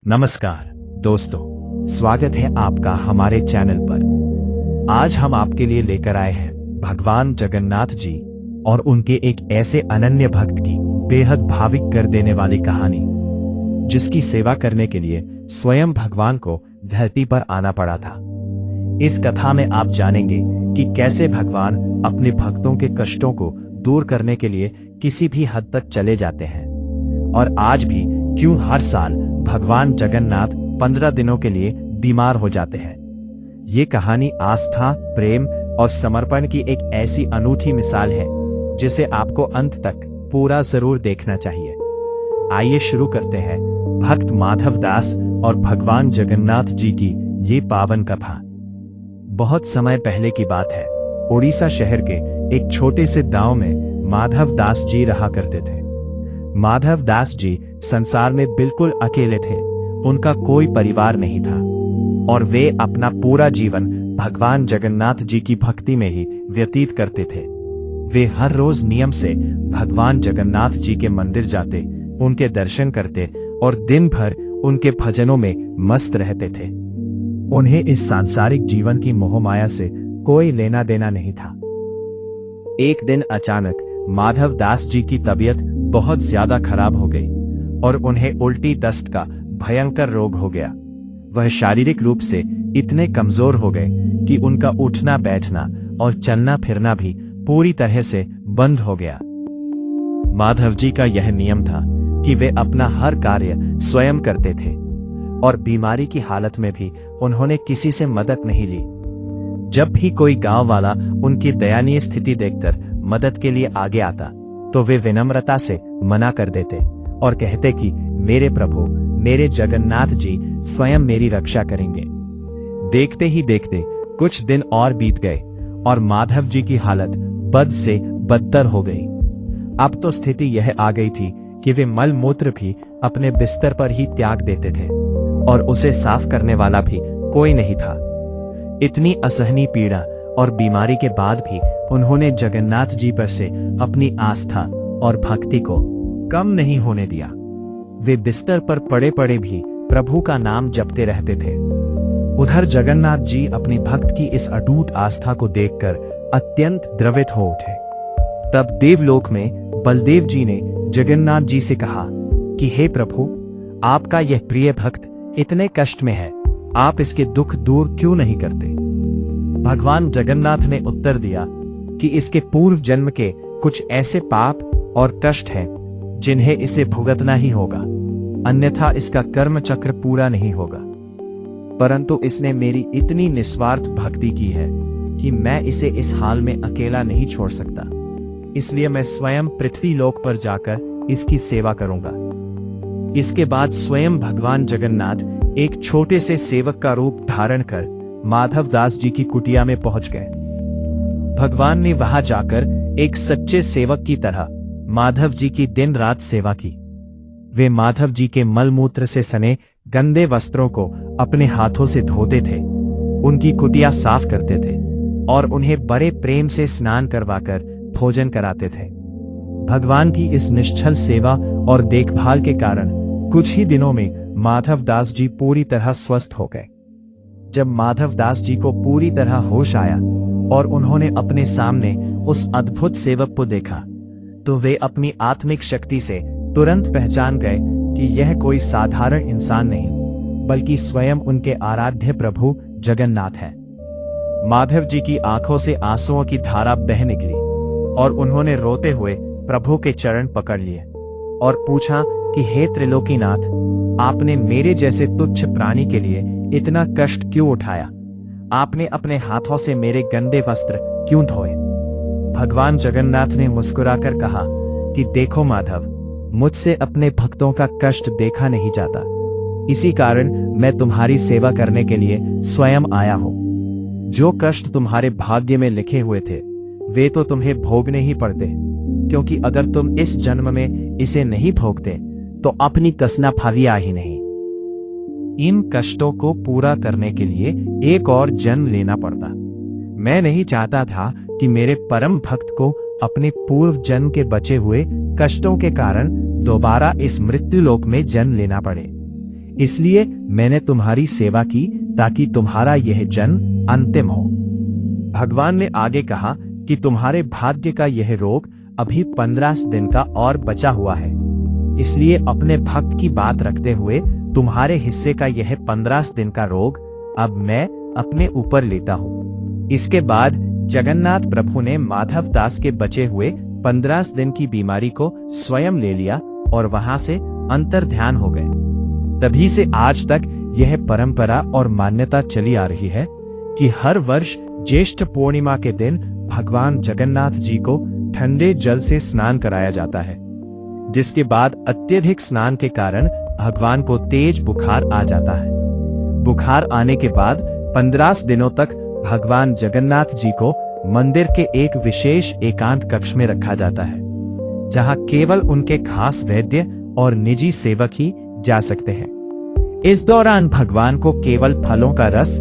नमस्कार दोस्तों, स्वागत है आपका हमारे चैनल पर। आज हम आपके लिए लेकर आए हैं भगवान जगन्नाथ जी और उनके एक ऐसे अनन्य भक्त की बेहद भाविक कर देने वाली कहानी, जिसकी सेवा करने के लिए स्वयं भगवान को धरती पर आना पड़ा था। इस कथा में आप जानेंगे कि कैसे भगवान अपने भक्तों के कष्टों को दूर करने के लिए किसी भी हद तक चले जाते हैं, और आज भी क्यों हर साल भगवान जगन्नाथ 15 दिनों के लिए बीमार हो जाते हैं। ये कहानी आस्था, प्रेम और समर्पण की एक ऐसी अनूठी मिसाल है जिसे आपको अंत तक पूरा जरूर देखना चाहिए। आइए शुरू करते हैं भक्त माधव दास और भगवान जगन्नाथ जी की ये पावन कथा। बहुत समय पहले की बात है। उड़ीसा शहर के एक छोटे से गांव में माधव दास जी रहा करते थे। माधव दास जी संसार में बिल्कुल अकेले थे। उनका कोई परिवार नहीं था और वे अपना पूरा जीवन भगवान जगन्नाथ जी की भक्ति में ही व्यतीत करते थे। वे हर रोज नियम से भगवान जगन्नाथ जी के मंदिर जाते, उनके दर्शन करते और दिन भर उनके भजनों में मस्त रहते थे। उन्हें इस सांसारिक जीवन की मोहमाया से कोई लेना देना नहीं था। एक दिन अचानक माधव दास जी की तबीयत बहुत ज्यादा खराब हो गई और उन्हें उल्टी दस्त का भयंकर रोग हो गया। वह शारीरिक रूप से इतने कमजोर हो गए कि उनका उठना बैठना और चलना फिरना भी पूरी तरह से बंद हो गया। माधव जी का यह नियम था कि वे अपना हर कार्य स्वयं करते थे और बीमारी की हालत में भी उन्होंने किसी से मदद नहीं ली। जब भी कोई गांव वाला उनकी दयनीय स्थिति देखकर मदद के लिए आगे आता तो वे विनम्रता से मना कर देते और कहते कि मेरे प्रभु, मेरे जगन्नाथ जी स्वयं मेरी रक्षा करेंगे। देखते ही देखते कुछ दिन और बीत गए और माधव जी की हालत बद से बदतर हो गई। अब तो स्थिति यह आ गई थी कि वे मल मूत्र भी अपने बिस्तर पर ही त्याग देते थे और उसे साफ करने वाला भी कोई नहीं था। इतनी असहनीय पीड़ा और बीमारी के बाद भी उन्होंने जगन्नाथ जी पर से अपनी आस्था और भक्ति को कम नहीं होने दिया। वे बिस्तर पर पड़े पड़े भी प्रभु का नाम जपते रहते थे। उधर जगन्नाथ जी अपनी भक्त की इस अटूट आस्था को देखकर अत्यंत द्रवित हो उठे। तब देवलोक में बलदेव जी ने जगन्नाथ जी से कहा कि हे प्रभु, आपका यह प्रिय भक्त इतने कष्ट में है, आप इसके दुख दूर क्यों नहीं करते। भगवान जगन्नाथ ने उत्तर दिया कि इसके पूर्व जन्म के कुछ ऐसे पाप और कष्ट हैं जिन्हें इसे भुगतना ही होगा, अन्यथा इसका कर्म चक्र पूरा नहीं होगा। परंतु इसने मेरी इतनी निस्वार्थ भक्ति की है कि मैं इसे इस हाल में अकेला नहीं छोड़ सकता, इसलिए मैं स्वयं पृथ्वी लोक पर जाकर इसकी सेवा करूंगा। इसके बाद स्वयं भगवान जगन्नाथ एक छोटे से सेवक का रूप धारण कर माधव दास जी की कुटिया में पहुंच गए। भगवान ने वहां जाकर एक सच्चे सेवक की तरह माधव जी की दिन रात सेवा की। वे माधव जी के मलमूत्र से सने गंदे वस्त्रों को अपने हाथों से धोते थे, उनकी कुटिया साफ करते थे और उन्हें बड़े प्रेम से स्नान करवाकर भोजन कराते थे। भगवान की इस निश्चल सेवा और देखभाल के कारण कुछ ही दिनों में माधव दास जी पूरी तरह स्वस्थ हो गए। जब माधव दास जी को पूरी तरह होश आया और उन्होंने अपने सामने उस अद्भुत सेवक को देखा तो वे अपनी आत्मिक शक्ति से तुरंत पहचान गए कि यह कोई साधारण इंसान नहीं, बल्कि स्वयं उनके आराध्य प्रभु जगन्नाथ हैं। माधव जी की आंखों से आंसुओं की धारा बह निकली और उन्होंने रोते हुए प्रभु के चरण पकड़ लिए और पूछा कि हे त्रिलोकीनाथ, आपने मेरे जैसे तुच्छ प्राणी के लिए इतना कष्ट क्यों उठाया? आपने अपने हाथों से मेरे गंदे वस्त्र क्यों धोए? भगवान जगन्नाथ ने मुस्कुराकर कहा कि देखो माधव, मुझसे अपने भक्तों का कष्ट देखा नहीं जाता, इसी कारण मैं तुम्हारी सेवा करने के लिए स्वयं आया हूं। जो कष्ट तुम्हारे भाग्य में लिखे हुए थे वे तो तुम्हें भोगने ही पड़ते, क्योंकि अगर तुम इस जन्म में इसे नहीं भोगते तो अपनी कसना फाविया ही नहीं। इन कष्टों को पूरा करने के लिए एक और जन्म लेना पड़ता। मैं नहीं चाहता था कि मेरे परम भक्त को अपने पूर्व जन्म के बचे हुए कष्टों के कारण दोबारा इस मृत्यु लोक में जन्म लेना पड़े। इसलिए मैंने तुम्हारी सेवा की ताकि तुम्हारा यह जन्म अंतिम हो। भगवान ने आगे कहा कि तुम्हारे भाग्य का यह रोग अभी 15 दिन का और बचा हुआ है, इसलिए अपने भक्त की बात रखते हुए तुम्हारे हिस्से का यह 15 दिन का रोग अब मैं अपने ऊपर लेता हूँ। इसके बाद जगन्नाथ प्रभु ने माधव दास के बचे हुए 15 दिन की बीमारी को स्वयं ले लिया और वहां से अंतर्ध्यान हो गए। तभी से आज तक यह परंपरा और मान्यता चली आ रही है कि हर वर्ष ज्येष्ठ पूर्णिमा के दिन भगवान जगन्नाथ जी को ठंडे जल से स्नान कराया जाता है, जिसके बाद अत्यधिक स्नान के कारण भगवान को तेज बुखार आ जाता है। बुखार आने के बाद 15 दिनों तक भगवान जगन्नाथ जी को मंदिर के एक विशेष एकांत कक्ष में रखा जाता है, जहां केवल उनके खास वैद्य और निजी सेवक ही जा सकते हैं। इस दौरान भगवान को केवल फलों का रस,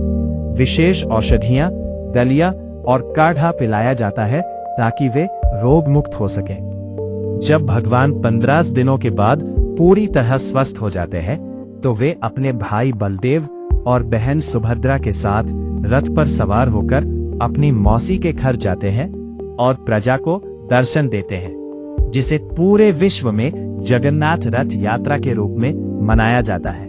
विशेष औषधियां, दलिया और काढ़ा पिलाया जाता है ताकि वे रोग मुक्त हो सकें। जब भगवान 15 दिनों के बाद पूरी तरह स्वस्थ हो जाते हैं तो वे अपने भाई बलदेव और बहन सुभद्रा के साथ रथ पर सवार होकर अपनी मौसी के घर जाते हैं और प्रजा को दर्शन देते हैं, जिसे पूरे विश्व में जगन्नाथ रथ यात्रा के रूप में मनाया जाता है।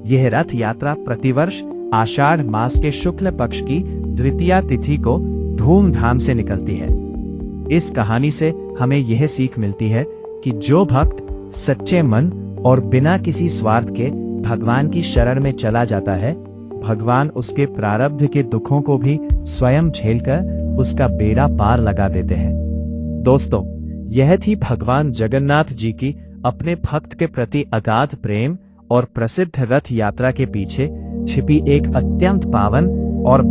यह रथ यात्रा प्रतिवर्ष आषाढ़ मास के शुक्ल पक्ष की द्वितीया तिथि को धूमधाम से निकलती है। इस कहानी से हमें यह सीख मिलती है कि जो भक्त सच्चे मन और बिना किसी स्वार्थ के भगवान की शरण में चला जाता है, भगवान उसके प्रारब्ध के दुखों को भी स्वयं झेलकर उसका बेड़ा पार लगा देते हैं। दोस्तों, यह थी भगवान जगन्नाथ जी की अपने भक्त के प्रति अगाध प्रेम और प्रसिद्ध रथ यात्रा के पीछे छिपी एक अत्यंत पावन और